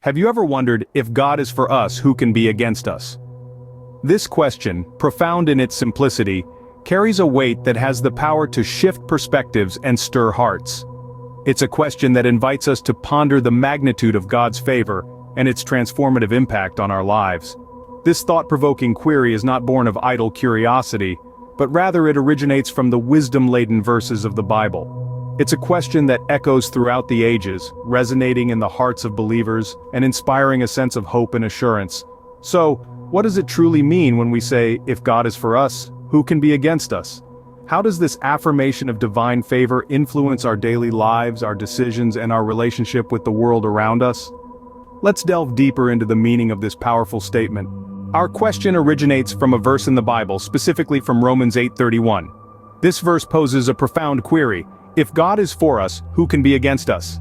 Have you ever wondered, if God is for us, who can be against us? This question, profound in its simplicity, carries a weight that has the power to shift perspectives and stir hearts. It's a question that invites us to ponder the magnitude of God's favor and its transformative impact on our lives. This thought-provoking query is not born of idle curiosity, but rather it originates from the wisdom-laden verses of the Bible. It's a question that echoes throughout the ages, resonating in the hearts of believers and inspiring a sense of hope and assurance. So, what does it truly mean when we say, if God is for us, who can be against us? How does this affirmation of divine favor influence our daily lives, our decisions, and our relationship with the world around us? Let's delve deeper into the meaning of this powerful statement. Our question originates from a verse in the Bible, specifically from Romans 8:31. This verse poses a profound query: if God is for us, who can be against us?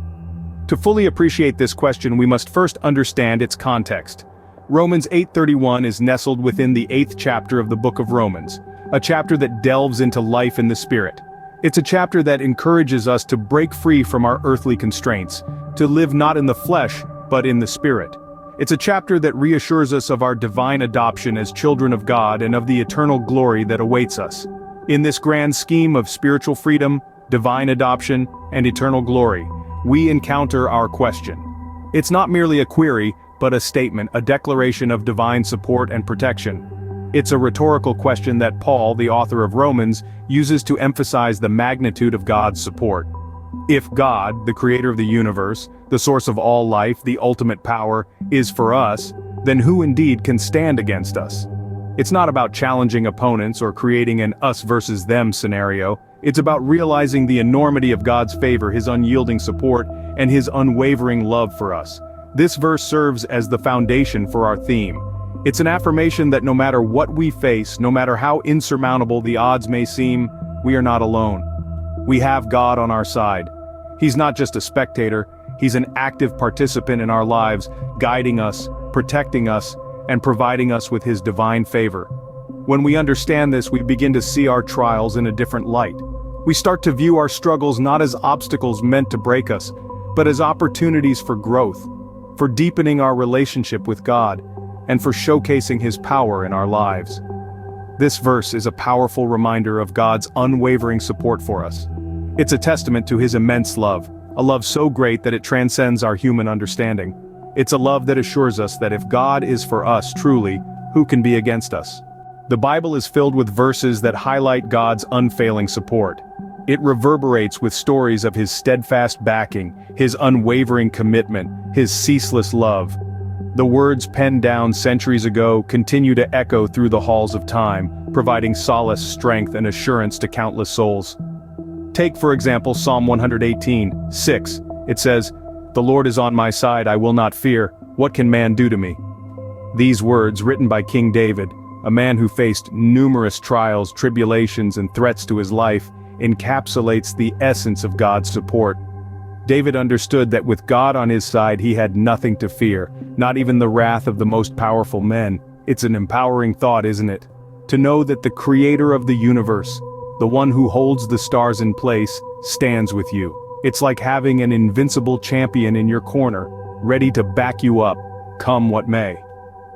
To fully appreciate this question, we must first understand its context. Romans 8:31 is nestled within the 8th chapter of the book of Romans, a chapter that delves into life in the Spirit. It's a chapter that encourages us to break free from our earthly constraints, to live not in the flesh, but in the Spirit. It's a chapter that reassures us of our divine adoption as children of God and of the eternal glory that awaits us. In this grand scheme of spiritual freedom, divine adoption, and eternal glory, we encounter our question. It's not merely a query, but a statement, a declaration of divine support and protection. It's a rhetorical question that Paul, the author of Romans, uses to emphasize the magnitude of God's support. If God, the creator of the universe, the source of all life, the ultimate power, is for us, then who indeed can stand against us? It's not about challenging opponents or creating an us versus them scenario. It's about realizing the enormity of God's favor, his unyielding support, and his unwavering love for us. This verse serves as the foundation for our theme. It's an affirmation that no matter what we face, no matter how insurmountable the odds may seem, we are not alone. We have God on our side. He's not just a spectator, he's an active participant in our lives, guiding us, protecting us, and providing us with his divine favor. When we understand this, we begin to see our trials in a different light. We start to view our struggles not as obstacles meant to break us, but as opportunities for growth, for deepening our relationship with God, and for showcasing his power in our lives. This verse is a powerful reminder of God's unwavering support for us. It's a testament to his immense love, a love so great that it transcends our human understanding. It's a love that assures us that if God is for us truly, who can be against us? The Bible is filled with verses that highlight God's unfailing support. It reverberates with stories of his steadfast backing, his unwavering commitment, his ceaseless love. The words penned down centuries ago continue to echo through the halls of time, providing solace, strength, and assurance to countless souls. Take, for example, Psalm 118:6. It says, "The Lord is on my side, I will not fear. What can man do to me?" These words, written by King David, a man who faced numerous trials, tribulations, and threats to his life, encapsulates the essence of God's support. David understood that with God on his side he had nothing to fear, not even the wrath of the most powerful men. It's an empowering thought, isn't it? To know that the creator of the universe, the one who holds the stars in place, stands with you. It's like having an invincible champion in your corner, ready to back you up, come what may.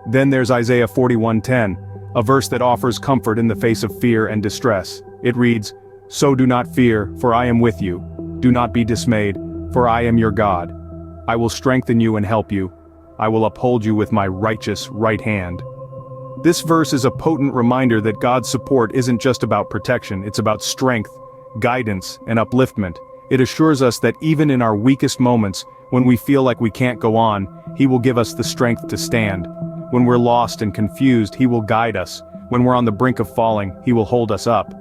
Then there's Isaiah 41:10, a verse that offers comfort in the face of fear and distress. It reads, "So do not fear, for I am with you. Do not be dismayed, for I am your God. I will strengthen you and help you. I will uphold you with my righteous right hand." This verse is a potent reminder that God's support isn't just about protection, it's about strength, guidance, and upliftment. It assures us that even in our weakest moments, when we feel like we can't go on, he will give us the strength to stand. When we're lost and confused, he will guide us. When we're on the brink of falling, he will hold us up.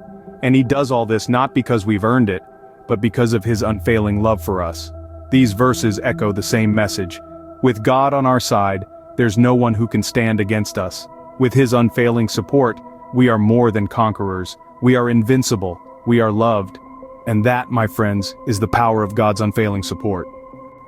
And he does all this not because we've earned it, but because of his unfailing love for us. These verses echo the same message. With God on our side, there's no one who can stand against us. With his unfailing support, we are more than conquerors. We are invincible. We are loved. And that, my friends, is the power of God's unfailing support.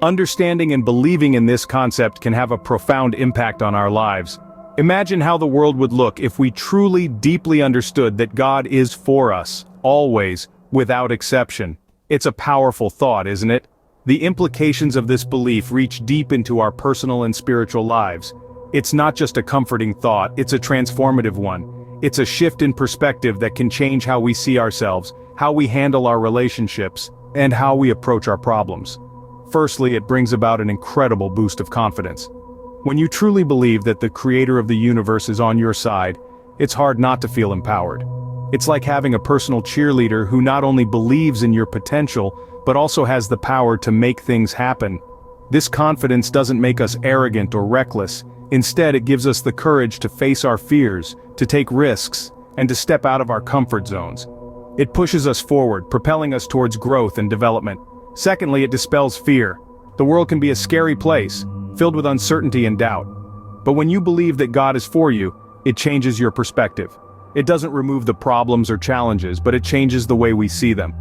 Understanding and believing in this concept can have a profound impact on our lives. Imagine how the world would look if we truly, deeply understood that God is for us, always, without exception. It's a powerful thought, isn't it? The implications of this belief reach deep into our personal and spiritual lives. It's not just a comforting thought, it's a transformative one. It's a shift in perspective that can change how we see ourselves, how we handle our relationships, and how we approach our problems. Firstly, it brings about an incredible boost of confidence. When you truly believe that the creator of the universe is on your side, it's hard not to feel empowered. It's like having a personal cheerleader who not only believes in your potential, but also has the power to make things happen. This confidence doesn't make us arrogant or reckless. Instead, it gives us the courage to face our fears, to take risks, and to step out of our comfort zones. It pushes us forward, propelling us towards growth and development. Secondly, it dispels fear. The world can be a scary place, filled with uncertainty and doubt. But when you believe that God is for you, it changes your perspective. It doesn't remove the problems or challenges, but it changes the way we see them.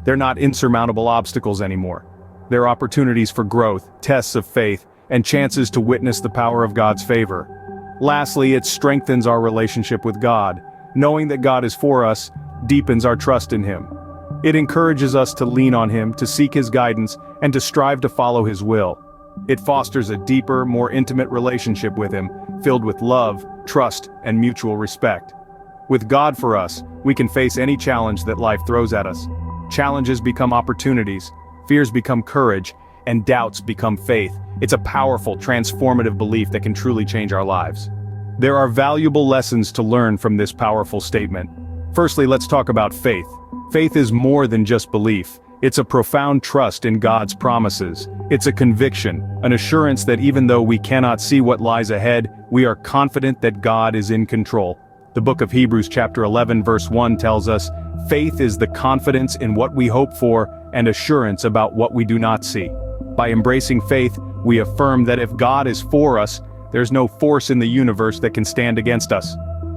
They're not insurmountable obstacles anymore. They're opportunities for growth, tests of faith, and chances to witness the power of God's favor. Lastly, it strengthens our relationship with God. Knowing that God is for us deepens our trust in Him. It encourages us to lean on Him, to seek His guidance, and to strive to follow His will. It fosters a deeper, more intimate relationship with Him, filled with love, trust, and mutual respect. With God for us, we can face any challenge that life throws at us. Challenges become opportunities, fears become courage, and doubts become faith. It's a powerful, transformative belief that can truly change our lives. There are valuable lessons to learn from this powerful statement. Firstly, let's talk about faith. Faith is more than just belief. It's a profound trust in God's promises. It's a conviction, an assurance that even though we cannot see what lies ahead, we are confident that God is in control. The book of Hebrews chapter 11 verse 1 tells us, "Faith is the confidence in what we hope for and assurance about what we do not see." By embracing faith, we affirm that if God is for us, there's no force in the universe that can stand against us.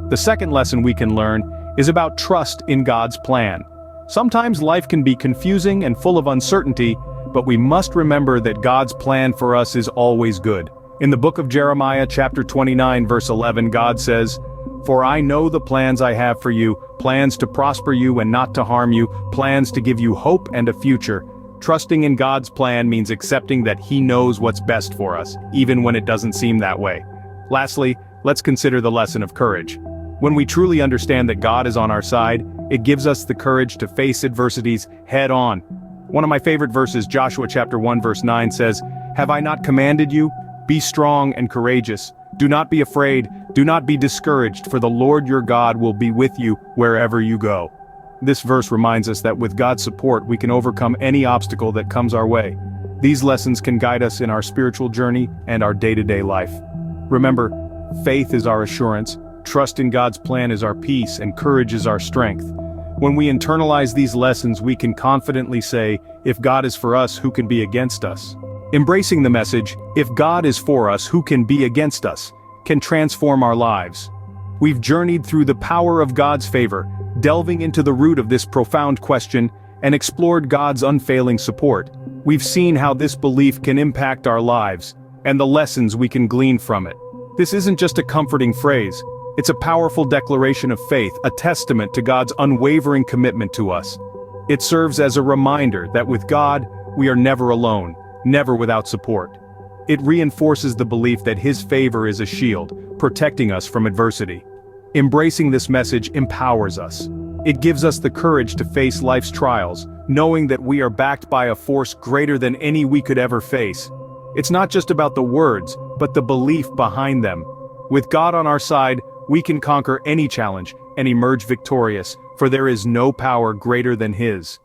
The second lesson we can learn is about trust in God's plan. Sometimes life can be confusing and full of uncertainty, but we must remember that God's plan for us is always good. In the book of Jeremiah chapter 29 verse 11, God says, "For I know the plans I have for you, plans to prosper you and not to harm you, plans to give you hope and a future." Trusting in God's plan means accepting that He knows what's best for us, even when it doesn't seem that way. Lastly, let's consider the lesson of courage. When we truly understand that God is on our side, it gives us the courage to face adversities head on. One of my favorite verses, Joshua chapter 1 verse 9 says, "Have I not commanded you? Be strong and courageous. Do not be afraid, do not be discouraged, for the Lord your God will be with you wherever you go." This verse reminds us that with God's support we can overcome any obstacle that comes our way. These lessons can guide us in our spiritual journey and our day-to-day life. Remember, faith is our assurance, trust in God's plan is our peace, and courage is our strength. When we internalize these lessons, we can confidently say, if God is for us, who can be against us? Embracing the message, if God is for us, who can be against us, can transform our lives. We've journeyed through the power of God's favor, delving into the root of this profound question, and explored God's unfailing support. We've seen how this belief can impact our lives, and the lessons we can glean from it. This isn't just a comforting phrase. It's a powerful declaration of faith, a testament to God's unwavering commitment to us. It serves as a reminder that with God, we are never alone, never without support. It reinforces the belief that His favor is a shield, protecting us from adversity. Embracing this message empowers us. It gives us the courage to face life's trials, knowing that we are backed by a force greater than any we could ever face. It's not just about the words, but the belief behind them. With God on our side, we can conquer any challenge and emerge victorious, for there is no power greater than His.